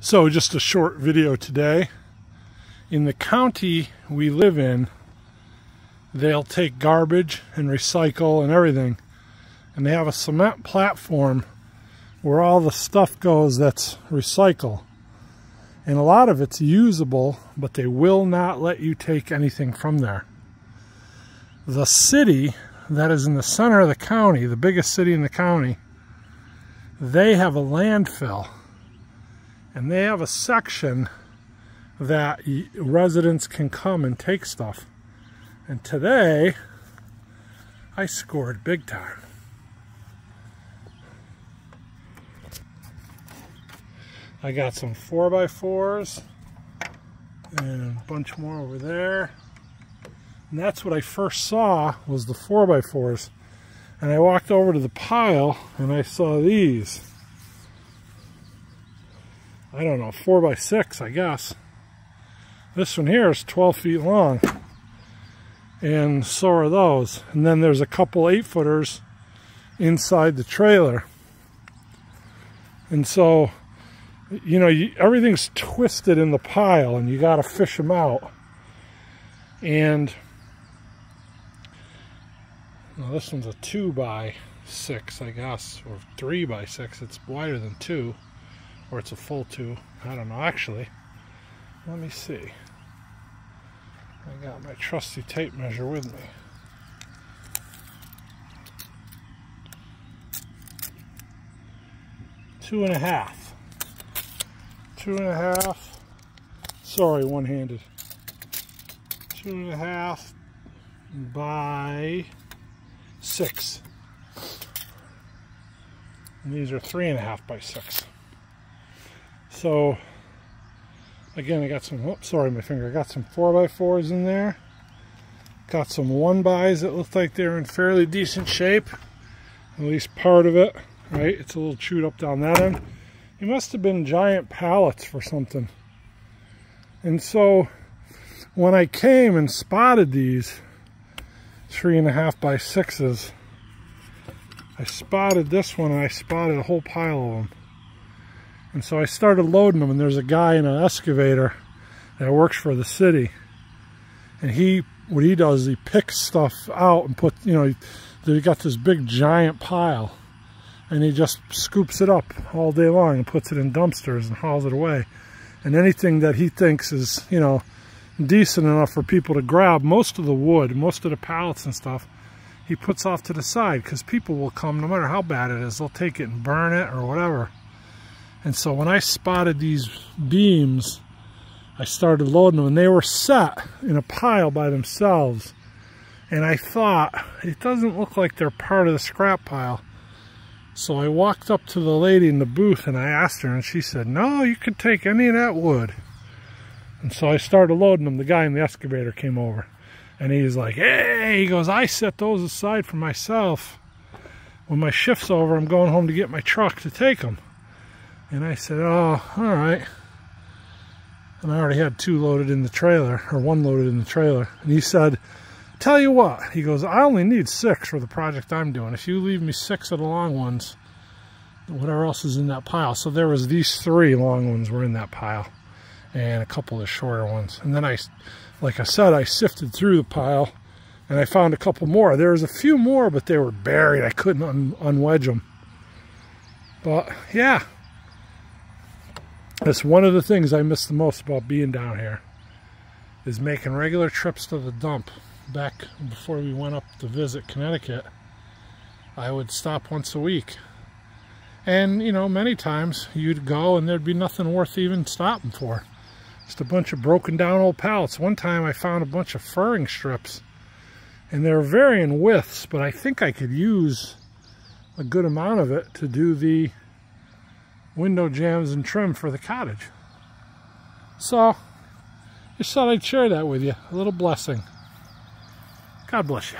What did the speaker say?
So just a short video today. In the county we live in, they'll take garbage and recycle and everything, and they have a cement platform where all the stuff goes that's recycle. And a lot of it's usable, but they will not let you take anything from there. The city that is in the center of the county, the biggest city in the county, they have a landfill. And they have a section that residents can come and take stuff. And today, I scored big time. I got some 4x4s and a bunch more over there. And that's what I first saw, was the 4x4s. And I walked over to the pile and I saw these. I don't know, 4x6, I guess. This one here is 12 feet long. And so are those. And then there's a couple 8-footers inside the trailer. And so, you know, everything's twisted in the pile and you got to fish them out. And well, this one's a 2x6, I guess, or 3x6. It's wider than 2. Or it's a full 2. I don't know. Actually, let me see. I got my trusty tape measure with me. Two and a half. Sorry, one-handed. 2.5 by 6. And these are 3.5 by 6. So, again, I got some, oops, sorry, my finger. I got some 4x4s in there. Got some 1x's that look like they're in fairly decent shape. At least part of it, right? It's a little chewed up down that end. It must have been giant pallets for something. And so, when I came and spotted these 3.5 by 6s, I spotted this one and I spotted a whole pile of them. And so I started loading them, and there's a guy in an excavator that works for the city. And what he does is he picks stuff out and put, you know, they got this big giant pile. And he just scoops it up all day long and puts it in dumpsters and hauls it away. And anything that he thinks is, you know, decent enough for people to grab, most of the wood, most of the pallets and stuff, he puts off to the side, because people will come, no matter how bad it is, they'll take it and burn it or whatever. And so when I spotted these beams, I started loading them, and they were set in a pile by themselves. And I thought, it doesn't look like they're part of the scrap pile. So I walked up to the lady in the booth and I asked her, and she said, no, you can take any of that wood. And so I started loading them. The guy in the excavator came over, and he's like, hey, he goes, I set those aside for myself. When my shift's over, I'm going home to get my truck to take them. And I said, oh, all right. And I already had 2 loaded in the trailer, or 1 loaded in the trailer. And he said, tell you what, he goes, I only need 6 for the project I'm doing. If you leave me 6 of the long ones, whatever else is in that pile. So there was these 3 long ones were in that pile, and a couple of the shorter ones. And then like I said, I sifted through the pile, and I found a couple more. There was a few more, but they were buried. I couldn't unwedge them. But yeah. That's one of the things I miss the most about being down here, is making regular trips to the dump. Back before we went up to visit Connecticut, I would stop once a week. And, you know, many times you'd go and there'd be nothing worth even stopping for. Just a bunch of broken down old pallets. One time I found a bunch of furring strips, and they're varying widths, but I think I could use a good amount of it to do the window jambs and trim for the cottage. So, just thought I'd share that with you. A little blessing. God bless you.